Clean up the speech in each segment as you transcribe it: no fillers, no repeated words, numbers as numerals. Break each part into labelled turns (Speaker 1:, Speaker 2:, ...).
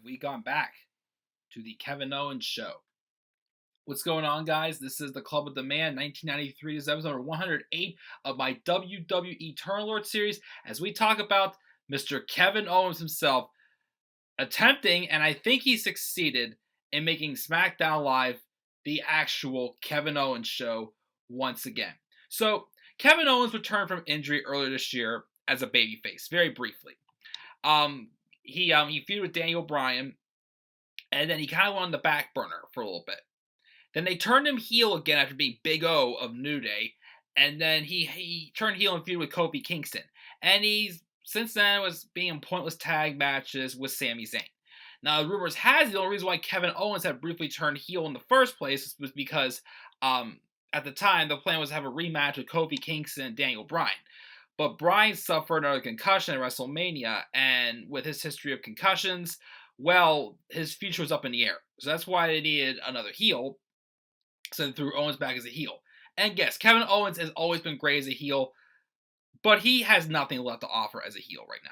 Speaker 1: we gone back to the Kevin Owens Show. What's going on, guys? This is the Club of the Man, 1993. This is episode number 108 of my WWE Eternal Lord series as we talk about Mr. Kevin Owens himself attempting, and I think he succeeded, in making SmackDown Live the actual Kevin Owens Show once again. So, Kevin Owens returned from injury earlier this year as a babyface, very briefly. He feuded with Daniel Bryan, and then he kind of went on the back burner for a little bit. Then they turned him heel again after being Big O of New Day, and then he turned heel and feuded with Kofi Kingston. And he's since then was being in pointless tag matches with Sami Zayn. Now, the rumors has it, the only reason why Kevin Owens had briefly turned heel in the first place was because at the time the plan was to have a rematch with Kofi Kingston and Daniel Bryan. But Bryan suffered another concussion at WrestleMania, and with his history of concussions, well, his future was up in the air. So that's why they needed another heel. So they threw Owens back as a heel. And yes, Kevin Owens has always been great as a heel, but he has nothing left to offer as a heel right now.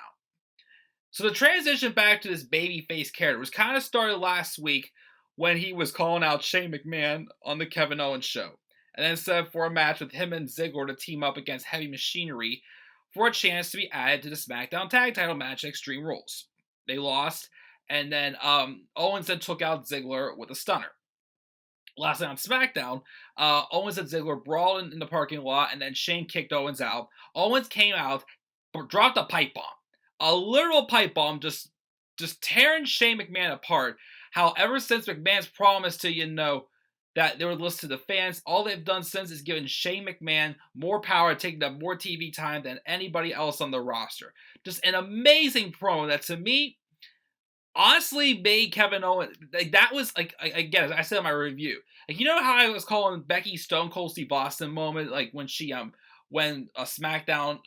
Speaker 1: So the transition back to this babyface character was kind of started last week when he was calling out Shane McMahon on the Kevin Owens Show. And then set for a match with him and Ziggler to team up against Heavy Machinery for a chance to be added to the SmackDown Tag Title match at Extreme Rules. They lost, and then Owens then took out Ziggler with a stunner. Last night on SmackDown, Owens and Ziggler brawled in the parking lot, and then Shane kicked Owens out. Owens came out, dropped a pipe bomb. A literal pipe bomb, just tearing Shane McMahon apart. How ever since McMahon's promised to, that they would listen to the fans, all they've done since is given Shane McMahon more power, taking up more TV time than anybody else on the roster. Just an amazing promo that, to me, honestly made Kevin Owens, that was, again, as I said in my review, you know how I was calling Becky Stone Cold Steve Austin moment, when she, when SmackDown,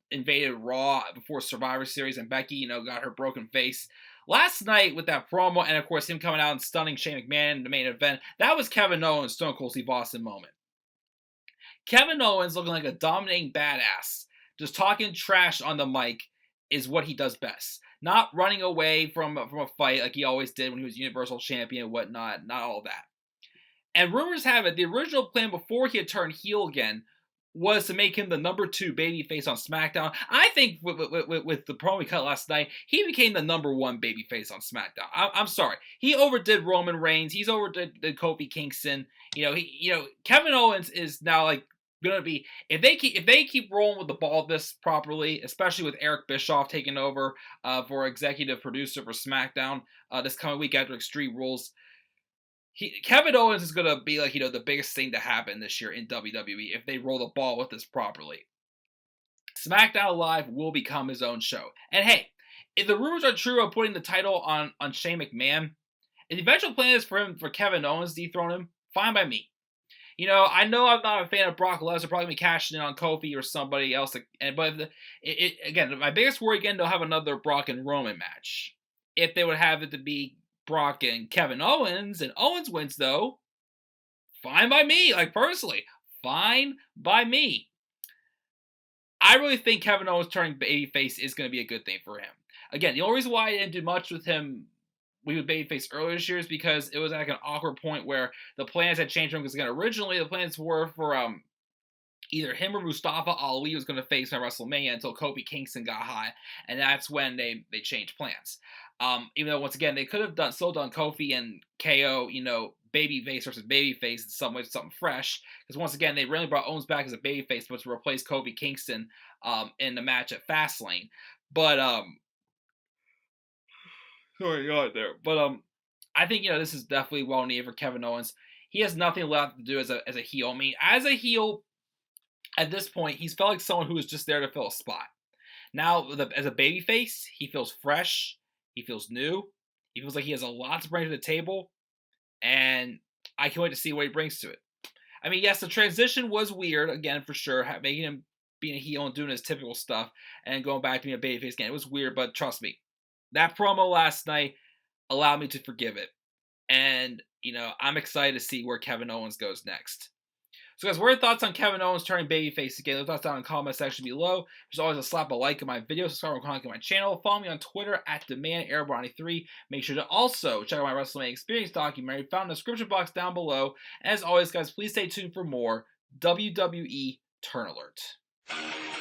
Speaker 1: invaded Raw before Survivor Series and Becky, got her broken face. Last night with that promo, and of course him coming out and stunning Shane McMahon in the main event, that was Kevin Owens' Stone Cold Steve Austin moment. Kevin Owens looking like a dominating badass, just talking trash on the mic is what he does best. Not running away from a fight like he always did when he was Universal Champion and whatnot, not all that. And rumors have it, the original plan before he had turned heel again was to make him the number 2 babyface on SmackDown. I think with the promo we cut last night, he became the number 1 babyface on SmackDown. I'm sorry. He overdid Roman Reigns. He's overdid Kofi Kingston. Kevin Owens is now gonna be, if they keep rolling with the ball of this properly, especially with Eric Bischoff taking over for executive producer for SmackDown this coming week after Extreme Rules. Kevin Owens is going to be the biggest thing to happen this year in WWE if they roll the ball with this properly. SmackDown Live will become his own show. And hey, if the rumors are true of putting the title on Shane McMahon, if the eventual plan is for Kevin Owens to dethrone him, fine by me. I know I'm not a fan of Brock Lesnar, probably be cashing in on Kofi or somebody else. But again, my biggest worry again, they'll have another Brock and Roman match. If they would have it to be Brock and Kevin Owens, and Owens wins though, fine by me, personally, fine by me. I really think Kevin Owens turning babyface is going to be a good thing for him. Again, the only reason why I didn't do much with him with babyface earlier this year is because it was at an awkward point where the plans had changed for him, because again, originally the plans were for either him or Mustafa Ali was going to face him at WrestleMania until Kofi Kingston got hot, and that's when they changed plans. Even though, once again, they could have still done Kofi and KO, babyface versus babyface in some way, something fresh. Because once again, they really brought Owens back as a babyface, but to replace Kofi Kingston in the match at Fastlane. But sorry, God there. But I think this is definitely well needed for Kevin Owens. He has nothing left to do as a heel. I mean, as a heel, at this point, he's felt like someone who was just there to fill a spot. Now, as a babyface, he feels fresh. He feels new. He feels like he has a lot to bring to the table. And I can't wait to see what he brings to it. I mean, yes, the transition was weird, again, for sure. Making him being a heel and doing his typical stuff and going back to being a babyface again. It was weird, but trust me. That promo last night allowed me to forgive it. And, I'm excited to see where Kevin Owens goes next. So guys, what are your thoughts on Kevin Owens turning babyface again? Leave thoughts down in the comment section below. There's always a slap a like in my video, subscribe and comment on my channel. Follow me on Twitter at DemandAirborne93. Make sure to also check out my WrestleMania Experience documentary found in the description box down below. And as always, guys, please stay tuned for more WWE Turn Alert.